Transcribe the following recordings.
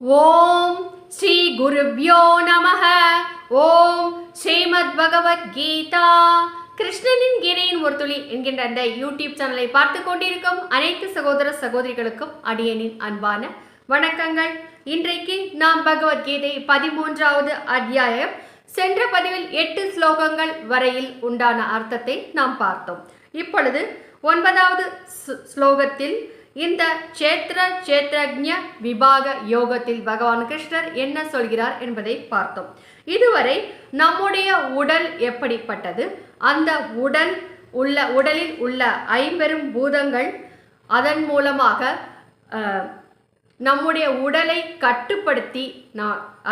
ஓம் ஸ்ரீ குருப்யோ நமஹ. ஓம் ஸ்ரீமத் பகவத் கீதா. கிருஷ்ணனின் கீதையின் ஒரு துளி என்கின்ற அந்த யூடியூப் சேனலை பார்த்து கொண்டிருக்கும் அனைத்து சகோதர சகோதரிகளுக்கும் அடியனின் அன்பான வணக்கங்கள். இன்றைக்கு நாம் பகவத்கீதை 13வது அத்தியாயம் சென்ற பதிவில் 8 ஸ்லோகங்கள் வரையில் உண்டான அர்த்தத்தை நாம் பார்த்தோம். இப்பொழுது 9வது ஸ்லோகத்தில் இந்த சேத்ரஜ்ய விபாக யோகத்தில் பகவான் கிருஷ்ணர் என்ன சொல்கிறார் என்பதை பார்த்தோம். இதுவரை நம்முடைய உடல் எப்படிப்பட்டது, அந்த உடலில் உள்ள 50 பூதங்கள், அதன் மூலமாக நம்முடைய உடலை கட்டுப்படுத்தி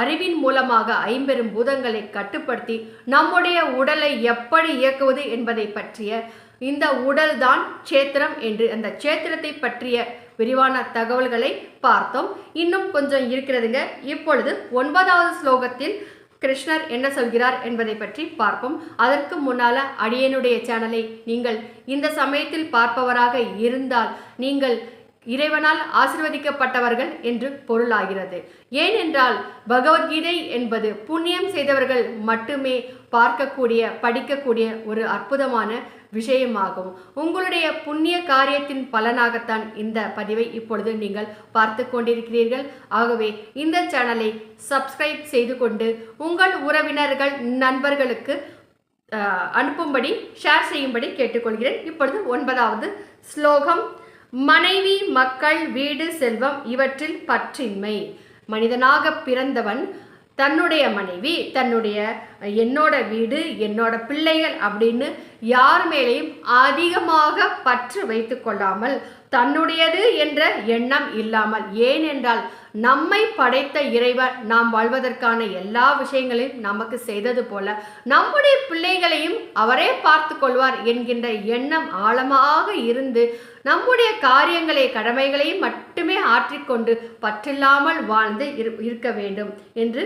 அறிவின் மூலமாக 50 பூதங்களை கட்டுப்படுத்தி நம்முடைய உடலை எப்படி இயக்குவது என்பதை பற்றிய இந்த உடல் தான் சேத்திரம் என்று அந்த சேத்திரத்தை பற்றிய விரிவான தகவல்களை பார்த்தோம். இன்னும் கொஞ்சம் இருக்கிறதுங்க. இப்பொழுது 9வது ஸ்லோகத்தில் கிருஷ்ணர் என்ன சொல்கிறார் என்பதை பற்றி பார்ப்போம். அதற்கு முன்னால அடியனுடைய சேனலை நீங்கள் இந்த சமயத்தில் பார்ப்பவராக இருந்தால் நீங்கள் இறைவனால் ஆசீர்வதிக்கப்பட்டவர்கள் என்று பொருளாகிறது. ஏனென்றால் பகவத்கீதை என்பது புண்ணியம் செய்தவர்கள் மட்டுமே பார்க்கக்கூடிய படிக்கக்கூடிய ஒரு அற்புதமான விஷயமாகும். உங்களுடைய புண்ணிய காரியத்தின் பலனாகத்தான் இந்த பதிவை இப்பொழுது நீங்கள் பார்த்து கொண்டிருக்கிறீர்கள். ஆகவே இந்த சேனலை சப்ஸ்கிரைப் செய்து கொண்டு உங்கள் உறவினர்கள் நண்பர்களுக்கு அனுப்பும்படி ஷேர் செய்யும்படி கேட்டுக்கொள்கிறேன். இப்பொழுது 9வது ஸ்லோகம். மனைவி, மக்கள், வீடு, செல்வம் இவற்றில் பற்றின்மை. மனிதனாக பிறந்தவன் தன்னுடைய மனைவி, என்னோட வீடு, என்னோட பிள்ளைகள் அப்படின்னு யார் மேலேயும் அதிகமாக பற்று வைத்து கொள்ளாமல், தன்னுடையது என்ற எண்ணம் இல்லாமல், ஏனென்றால் நம்மை படைத்த இறைவன் நாம் வாழ்வதற்கான எல்லா விஷயங்களையும் நமக்கு செய்தது போல நம்முடைய பிள்ளைகளையும் அவரே பார்த்து கொள்வார் என்கின்ற எண்ணம் ஆழமாக இருந்து நம்முடைய காரியங்களை கடமைகளையும் மட்டுமே ஆற்றிக்கொண்டு பற்றில்லாமல் வாழ்ந்து இருக்க வேண்டும் என்று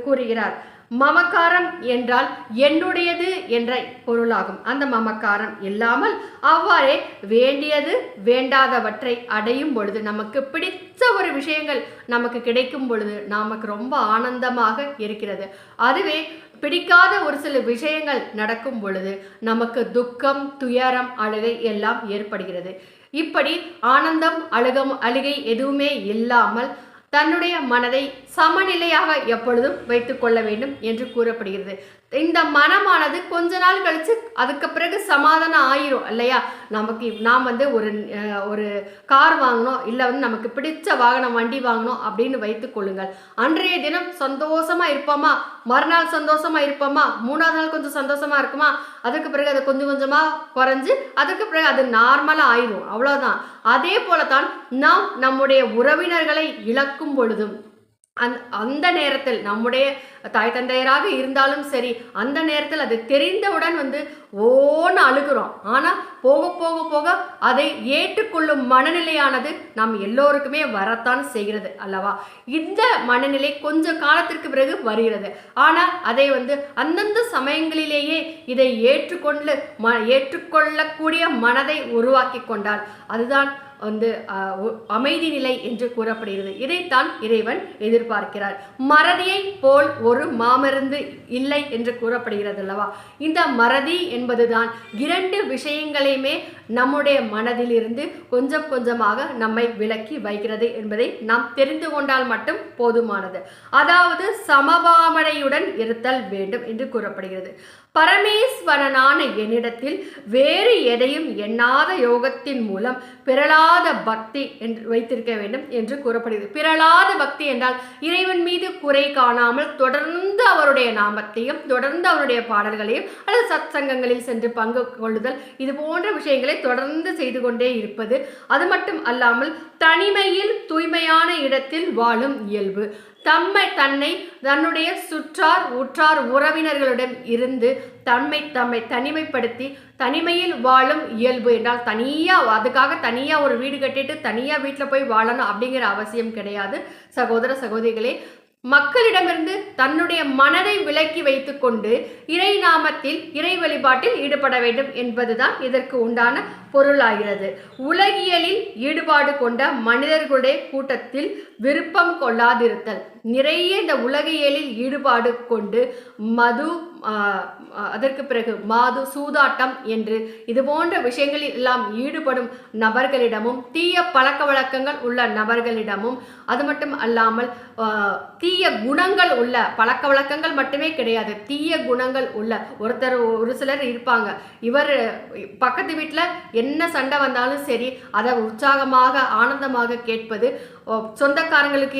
கூறுகிறார். மமக்காரம் என்றால் என்னுடையது என்ற பொருளாகும். அந்த மமக்காரம் இல்லாமல் அவ்வாறே வேண்டியது வேண்டாதவற்றை அடையும் பொழுது, நமக்கு பிடித்த ஒரு விஷயங்கள் நமக்கு கிடைக்கும் பொழுது நமக்கு ரொம்ப ஆனந்தமாக இருக்கிறது. அதுவே பிடிக்காத ஒரு சில விஷயங்கள் நடக்கும் பொழுது நமக்கு துக்கம், துயரம், அழுகை எல்லாம் ஏற்படுகிறது. இப்படி ஆனந்தம், அழுகை எதுவுமே இல்லாமல் தன்னுடைய மனதை சமநிலையாக எப்பொழுதும் வைத்துக் கொள்ள வேண்டும் என்று கூறப்படுகிறது. இந்த மனமானது கொஞ்ச நாள் கழிச்சு அதுக்கு பிறகு சமாதானம் ஆயிரும் இல்லையா? நாம் ஒரு கார் வாங்கணும், இல்லை நமக்கு பிடிச்ச வாகனம் வண்டி வாங்கணும் அப்படின்னு வைத்துக் கொள்ளுங்கள். அன்றைய தினம் சந்தோஷமா இருப்போமா, மறுநாள் சந்தோஷமா இருப்போமா, 3வது நாள் கொஞ்சம் சந்தோஷமா இருக்குமா, அதுக்கு பிறகு அது கொஞ்சம் கொஞ்சமா குறைஞ்சு அதுக்கு பிறகு அது நார்மலா ஆயிரும். அவ்வளவுதான். அதே போலதான் நாம் நம்முடைய உறவினர்களை இழக்கும் பொழுதும் அந்த நேரத்தில் நம்முடைய தாய் தந்தையராக இருந்தாலும் சரி, அந்த நேரத்தில் அது தெரிந்தவுடன் ஓன்னு அழுகிறோம். ஆனால் போக போக போக அதை ஏற்றுக்கொள்ளும் மனநிலையானது நாம் எல்லோருக்குமே வரத்தான் செய்கிறது அல்லவா? இந்த மனநிலை கொஞ்ச காலத்திற்கு பிறகு வருகிறது. ஆனால் அதை அந்தந்த சமயங்களிலேயே இதை ஏற்றுக்கொள்ளக்கூடிய மனதை உருவாக்கி கொண்டால் அதுதான் அமைதி நிலை என்று கூறப்படுகிறது. இதைத்தான் இறைவன் எதிர்பார்க்கிறார். மறதியை போல் ஒரு மாமருந்து இல்லை என்று கூறப்படுகிறது அல்லவா? இந்த மறதி என்பதுதான் 2 விஷயங்களையுமே நம்முடைய மனதில் இருந்து கொஞ்சம் கொஞ்சமாக நம்மை விலக்கி வைக்கிறது என்பதை நாம் தெரிந்து கொண்டால் மட்டும் போதுமானது. அதாவது சமபாவனையுடன் இருத்தல் வேண்டும் என்று கூறப்படுகிறது. பரமேஸ்வரனான என்னிடத்தில் வேறு எதையும் எண்ணாத யோகத்தின் மூலம் பிறளாத பக்தி என்று வைத்திருக்க வேண்டும் என்று கூறப்படுகிறது. பிறளாத பக்தி என்றால் இறைவன் மீது குறை காணாமல் தொடர்ந்து அவருடைய நாமத்தையும் தொடர்ந்து அவருடைய பாடல்களையும் அல்லது சத்சங்கங்களில் சென்று பங்கு கொள்ளுதல், இது போன்ற விஷயங்களை தொடர்ந்து செய்து கொண்டே இருப்பது. அது மட்டும் அல்லாமல் தனிமையில் தூய்மையான இடத்தில் வாழும் இயல்பு, தன்னுடைய சுற்றார் உற்றார் உறவினர்களுடன் இருந்து தம்மை தனிமைப்படுத்தி தனிமையில் வாழும் இயல்பு என்றால் அதுக்காக தனியாக ஒரு வீடு கட்டிட்டு தனியாக வீட்டில் போய் வாழணும் அப்படிங்கிற அவசியம் கிடையாது சகோதர சகோதரிகளே. மக்களிடமிருந்து தன்னுடைய மனதை விலக்கி வைத்துக்கொண்டு இறை நாமத்தில் இறை வழிபாட்டில் ஈடுபட வேண்டும் என்பதுதான் இதற்கு உண்டான பொருளாகிறது. உலகியலில் ஈடுபாடு கொண்ட மனிதர்களுடைய கூட்டத்தில் விருப்பம் கொள்ளாதிருத்தல். நிறைய இந்த உலகியலில் ஈடுபாடு கொண்டு மது, அதற்கு பிறகு மாது, சூதாட்டம் என்று இது போன்ற விஷயங்களில் எல்லாம் ஈடுபடும் நபர்களிடமும், தீய பழக்க வழக்கங்கள் உள்ள நபர்களிடமும், அது மட்டும் அல்லாமல் தீய குணங்கள் உள்ள பழக்க வழக்கங்கள் மட்டுமே கிடையாது, தீய குணங்கள் உள்ள ஒரு சிலர் இருப்பாங்க. இவர் பக்கத்து வீட்டில் என்ன சண்டை வந்தாலும் சரி அதை உற்சாகமாக ஆனந்தமாக கேட்பது, சொந்தக்காரங்களுக்கு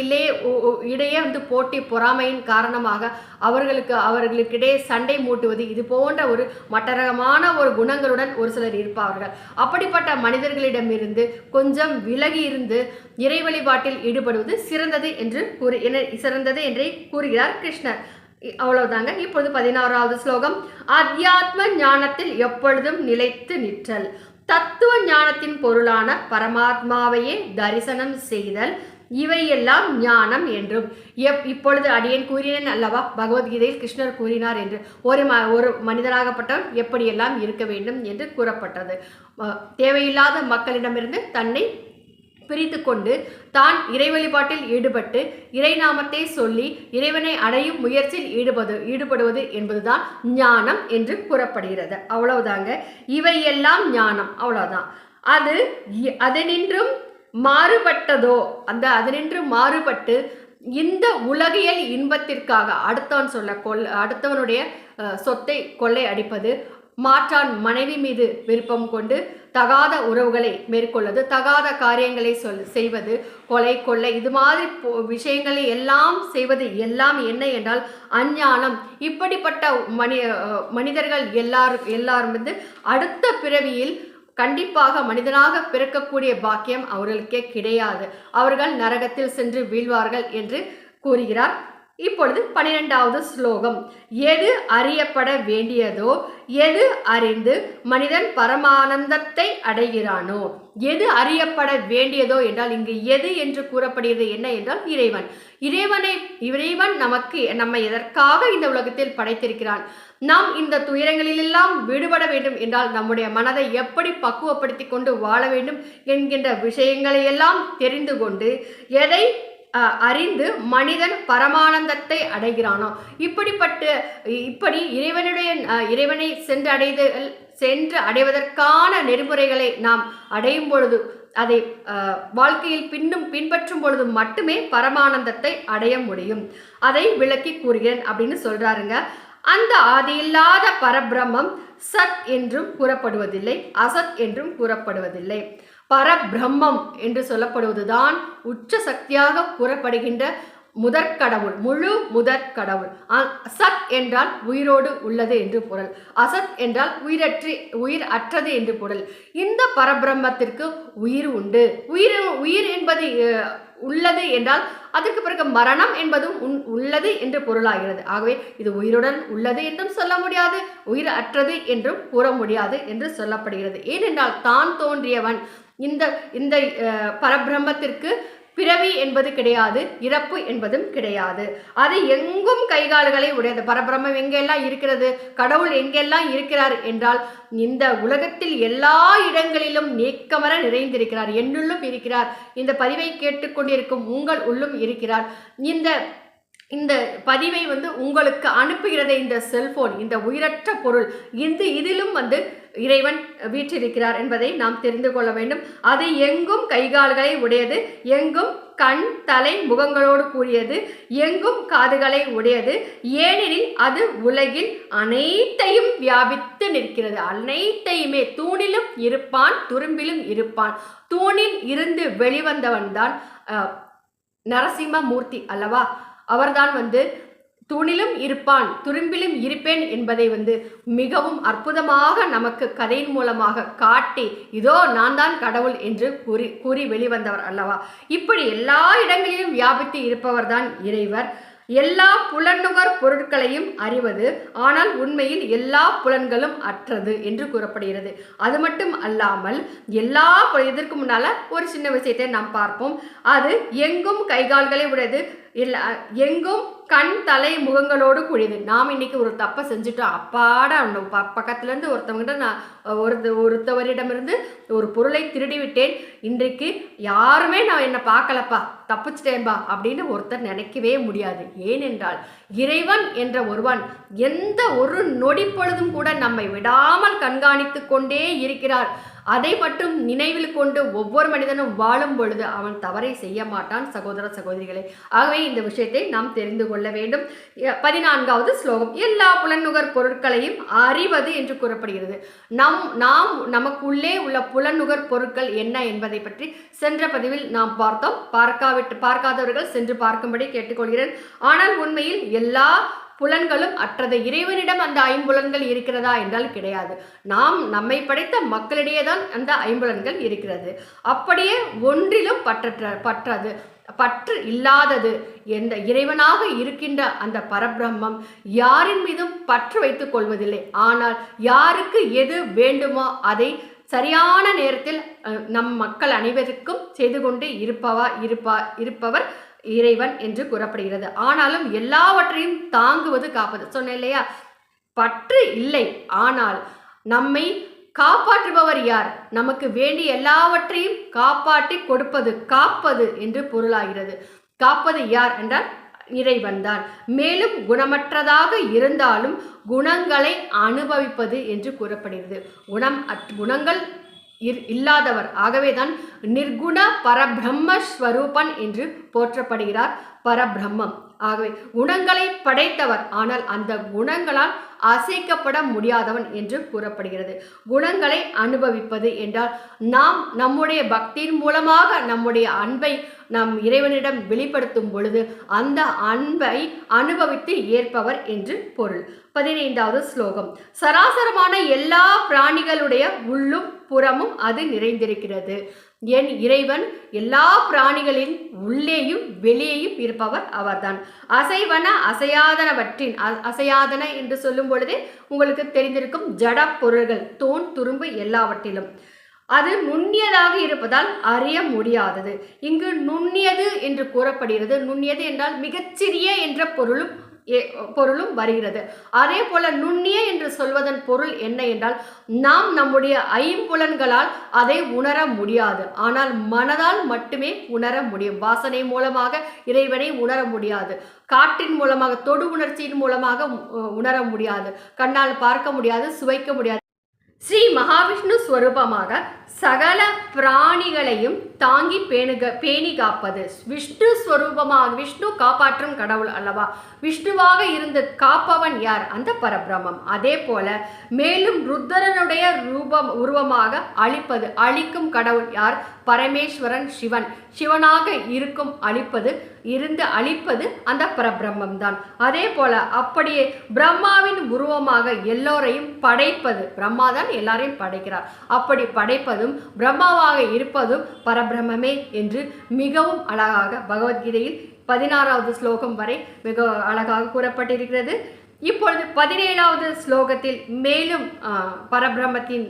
இடையே வந்து போட்டி பொறாமையின் காரணமாக அவர்களுக்கிடையே சண்டை மூட்டுவது, இது போன்ற ஒரு மட்டரகமான ஒரு குணங்களுடன் ஒரு சிலர் இருப்பார்கள். அப்படிப்பட்ட மனிதர்களிடமிருந்து கொஞ்சம் விலகி இருந்து இறை வழிபாட்டில் ஈடுபடுவது சிறந்தது என்றே கூறுகிறார் கிருஷ்ணர். அவ்வளவுதாங்க. இப்பொழுது 16வது ஸ்லோகம். அத்தியாத்ம ஞானத்தில் எப்பொழுதும் நிலைத்து நிற்றல். தத்துவ ஞானத்தின் பொருளான பரமாத்மாவையே தரிசனம் செய்தல், இவையெல்லாம் ஞானம் என்றும். இப்பொழுது அடியேன் கூறினேன் அல்லவா, பகவத்கீதையில் கிருஷ்ணர் கூறினார் என்று. ஒரு மனிதனாகப்பட்டவன் எப்படியெல்லாம் இருக்க வேண்டும் என்று கூறப்பட்டது. தேவையில்லாத மக்களிடமிருந்து தன்னை பிரித்து கொண்டு தான் இறை வழிபாட்டில் ஈடுபட்டு இறை நாமத்தை சொல்லி இறைவனை அடையும் முயற்சியில் ஈடுபடுவது என்பதுதான் ஞானம் என்று கூறப்படுகிறது. அவ்வளவுதாங்க. இவையெல்லாம் ஞானம், அவ்வளவுதான். அதனின்றும் மாறுபட்டதோ, அதனின்று மாறுபட்டு இந்த உலகியல் இன்பத்திற்காக அடுத்தவனுடைய சொத்தை கொள்ளை அடிப்பது, மாற்றான் மனைவி மீது விருப்பம் கொண்டு தகாத உறவுகளை மேற்கொள்வது, தகாத காரியங்களை செய்வது, கொள்ளை, இது மாதிரி விஷயங்களை எல்லாம் செய்வது எல்லாம் என்ன என்றால் அஞ்ஞானம். இப்படிப்பட்ட மனிதர்கள் எல்லாரும் வந்து அடுத்த பிறவியில் கண்டிப்பாக மனிதனாக பிறக்கக்கூடிய பாக்கியம் அவர்களுக்கே கிடையாது. அவர்கள் நரகத்தில் சென்று வீழ்வார்கள் என்று கூறுகிறார். இப்பொழுது 12வது ஸ்லோகம். எது அறியப்பட வேண்டியதோ, எது அறிந்து மனிதன் பரமானந்தத்தை அடைகிறானோ. எது அறியப்பட வேண்டியதோ என்றால் இங்கு எது என்று கூறப்படுகிறது என்ன என்றால் இறைவன் நம்மை எதற்காக இந்த உலகத்தில் படைத்திருக்கிறான். நாம் இந்த துயரங்களிலெல்லாம் விடுபட வேண்டும் என்றால் நம்முடைய மனதை எப்படி பக்குவப்படுத்தி கொண்டு வாழ வேண்டும் என்கின்ற விஷயங்களை எல்லாம் தெரிந்து கொண்டு எதை அறிந்து மனிதன் பரமானந்தத்தை அடைகிறானோ. இப்படி இறைவனை சென்று அடைவதற்கான நெறிமுறைகளை நாம் அடையும் பொழுது, அதை வாழ்க்கையில் பின்பற்றும் பொழுது மட்டுமே பரமானந்தத்தை அடைய முடியும். அதை விளக்கி கூறுகிறேன் அப்படின்னு சொல்றாருங்க. அந்த ஆதியில்லாத பரபிரம்மம் சத் என்றும் கூறப்படுவதில்லை, அசத் என்றும் கூறப்படுவதில்லை. பரபிரம்மம் என்று சொல்லப்படுவதுதான் உச்ச சக்தியாக கூறப்படுகின்ற முதற்கடவுள், முழு முதற்கடவுள். சத் என்றால் உயிரோடு உள்ளது என்று பொருள், அசத் என்றால் உயிர் அற்றது என்று பொருள். இந்த பரபிரம்மத்திற்கு உயிர் உண்டு. உயிர் என்பது உள்ளது என்றால் அதற்கு பிறகு மரணம் என்பதும் உள்ளது என்று பொருளாகிறது. ஆகவே இது உயிருடன் உள்ளது என்றும் சொல்ல முடியாது, உயிர் அற்றது என்றும் கூற முடியாது என்று சொல்லப்படுகிறது. ஏனென்றால் தான் தோன்றியவன். இந்த பரபிரம்மத்திற்கு பிறவி என்பது கிடையாது, இறப்பு என்பதும் கிடையாது. அது எங்கும் கைகால்களை உடையது. பரபிரம்மம் எங்கெல்லாம் இருக்கிறது, கடவுள் எங்கெல்லாம் இருக்கிறார் என்றால் இந்த உலகத்தில் எல்லா இடங்களிலும் நீக்கமர நிறைந்திருக்கிறார். என்னுள்ளும் இருக்கிறார். இந்த பதிவை கேட்டுக்கொண்டிருக்கும் உங்கள் உள்ளும் இருக்கிறார். இந்த பதிவை வந்து உங்களுக்கு அனுப்புகிறத இந்த செல்போன், இந்த உயிரற்ற பொருள், இதிலும் வந்து இறைவன் வீற்றிருக்கிறார் என்பதை நாம் தெரிந்து கொள்ள வேண்டும். அது எங்கும் கைகால்களை உடையது, எங்கும் கண் தலை முகங்களோடு கூடியது, எங்கும் காதுகளை உடையது. ஏனெனில் அது உலகில் அனைத்தையும் வியாபித்து நிற்கிறது. அனைத்தையுமே, தூணிலும் இருப்பான், துரும்பிலும் இருப்பான். தூணில் இருந்து வெளிவந்தவன் தான் நரசிம்மமூர்த்தி அல்லவா. அவர்தான் வந்து தூணிலும் இருப்பான், துரும்பிலும் இருப்பேன் என்பதை வந்து மிகவும் அற்புதமாக நமக்கு கதையின் மூலமாக காட்டி, இதோ நான் தான் கடவுள் என்று கூறி வெளிவந்தவர் அல்லவா. இப்படி எல்லா இடங்களிலும் வியாபித்து இருப்பவர் தான் இறைவர். எல்லா புலனுகர் பொருட்களையும் அறிவது, ஆனால் உண்மையில் எல்லா புலன்களும் அற்றது என்று கூறப்படுகிறது. அது மட்டும் அல்லாமல் இதற்கு முன்னால ஒரு சின்ன விஷயத்தை நாம் பார்ப்போம். அது எங்கும் கைகால்களை உடையது, எங்கும் கண் தலை முகங்களோடு கூடியது. நாம் இன்னைக்கு ஒரு தப்பை செஞ்சுட்டோம், அப்பாடா பக்கத்துலேருந்து ஒருத்தவங்கிட்ட நான் ஒருத்தவரிடமிருந்து ஒரு பொருளை திருடி விட்டேன், இன்றைக்கு யாருமே நான் என்னை பார்க்கலப்பா, தப்பிச்சிட்டேன்பா அப்படின்னு ஒருத்தர் நினைக்கவே முடியாது. ஏனென்றால் இறைவன் என்ற ஒருவன் எந்த ஒரு நொடி பொழுதும் கூட நம்மை விடாமல் கண்காணித்து கொண்டே இருக்கிறார். அதை மட்டும் நினைவில் கொண்டு ஒவ்வொரு மனிதனும் வாழும் பொழுது அவன் தவறை செய்ய மாட்டான். சகோதர சகோதரிகளை, ஆகவே இந்த விஷயத்தை நாம் தெரிந்து கொள்ள வேண்டும். 14வது ஸ்லோகம், எல்லா புலனுகர் பொருட்களையும் அறிவது என்று கூறப்படுகிறது. நமக்குள்ளே உள்ள புலனுகர் பொருட்கள் என்ன என்பதை பற்றி சென்ற பதிவில் நாம் பார்த்தோம். பார்க்காதவர்கள் சென்று பார்க்கும்படி கேட்டுக்கொள்கிறேன். ஆனால் உண்மையில் எல்லா புலன்களும் அற்றது. இறைவனிடம் அந்த ஐம்புலன்கள் இருக்கிறதா என்றால் கிடையாது. நம்மை படைத்த மக்களிடையே தான் அந்த ஐம்புலன்கள் இருக்கிறது. அப்படியே ஒன்றிலும் பற்று இல்லாதது எந்த இறைவனாக இருக்கின்ற அந்த பரபிரம்மம் யாரின் மீதும் பற்று வைத்துக் கொள்வதில்லை. ஆனால் யாருக்கு எது வேண்டுமோ அதை சரியான நேரத்தில் நம் மக்கள் அனைவருக்கும் செய்து கொண்டு இருப்பவர் இறைவன் என்று கூறப்படுகிறது. ஆனாலும் எல்லாவற்றையும் தாங்குவது, காப்பது. சொன்னேன் இல்லையா, பற்று இல்லை, ஆனால் நம்மை காப்பாற்றுபவர் யார்? நமக்கு வேண்டிய எல்லாவற்றையும் காப்பாற்றி கொடுப்பது, காப்பது என்று பொருளாகிறது. காப்பது யார் என்றால் இறைவன் தான். மேலும் குணமற்றதாக இருந்தாலும் குணங்களை அனுபவிப்பது என்று கூறப்படுகிறது. குணங்கள் இல்லாதவர், ஆகவேதான் நிர்குண பரபிரம்மஸ்வரூபன் என்று போற்றப்படுகிறார் பரபிரம்மம். ஆகவே குணங்களை படைத்தவர், ஆனால் அந்த குணங்களால் அசைக்கப்பட முடியாதவன் என்று கூறப்படுகிறது. குணங்களை அனுபவிப்பது என்றால் நாம் நம்முடைய பக்தியின் மூலமாக நம்முடைய அன்பை நம் இறைவனிடம் வெளிப்படுத்தும் பொழுது அந்த அன்பை அனுபவித்து ஏற்பவர் என்று பொருள். 15வது ஸ்லோகம், சராசரமான எல்லா பிராணிகளுடைய உள்ளும் புறமும் அது நிறைந்திருக்கிறது. என் இறைவன் எல்லா பிராணிகளின் உள்ளேயும் வெளியேயும் இருப்பவர் அவர்தான். அசையாதன என்று சொல்லும் பொழுதே உங்களுக்கு தெரிந்திருக்கும் ஜட பொருள்கள், தோன் துரும்பு எல்லாவற்றிலும் அது நுண்ணியதாக இருப்பதால் அறிய முடியாதது. இங்கு நுண்ணியது என்று கூறப்படுகிறது. நுண்ணியது என்றால் மிகச்சிறிய என்ற பொருளும் வருகிறது. அதே போல நுண்ணிய என்று சொல்வதன் பொருள் என்ன என்றால் நாம் நம்முடைய ஐம்புலன்களால் அதை உணர முடியாது, ஆனால் மனதால் மட்டுமே உணர முடியும். வாசனை மூலமாக இறைவனை உணர முடியாது, காற்றின் மூலமாக, தொடு உணர்ச்சியின் மூலமாக உணர முடியாது, கண்ணால் பார்க்க முடியாது, சுவைக்க முடியாது. ஸ்ரீ மகாவிஷ்ணு ஸ்வரூபமாக சகல பிராணிகளையும் தாங்கி பேணி காப்பது விஷ்ணு ஸ்வரூபமாக. விஷ்ணு காப்பாற்றும் கடவுள் அல்லவா? விஷ்ணுவாக இருந்து காப்பவன் யார்? அந்த பரபிரம்மம். அதே போல மேலும் ருத்ரனுடைய உருவமாக அழிக்கும் கடவுள் யார்? பரமேஸ்வரன், சிவன். சிவனாக இருக்கும் அழிப்பது அந்த பரபிரம்மம் தான். அதே போல அப்படியே பிரம்மாவின் உருவமாக எல்லோரையும் படைப்பது, பிரம்மா தான் எல்லாரையும் படைக்கிறார். அப்படி படைப்பதும் பிரம்மாவாக இருப்பதும் பரபிரம்மே என்று மிகவும் அழகாக பகவத்கீதையில் 16வது ஸ்லோகம் வரை மிக அழகாக கூறப்பட்டிருக்கிறது. இப்பொழுது 17வது ஸ்லோகத்தில் மேலும் பரபிரம்மத்தின்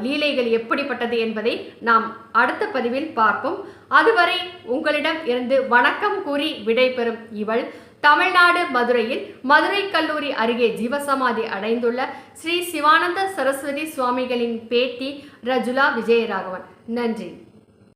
லீலைகள் எப்படிப்பட்டது என்பதை நாம் அடுத்த பதிவில் பார்ப்போம். அதுவரை உங்களிடம் இருந்து வணக்கம் கூறி விடைபெறும் இவள் தமிழ்நாடு மதுரையில் மதுரை கல்லூரி அருகே ஜீவசமாதி அடைந்துள்ள ஸ்ரீ சிவானந்த சரஸ்வதி சுவாமிகளின் பேத்தி ரஜுலா விஜயராகவன். நன்றி.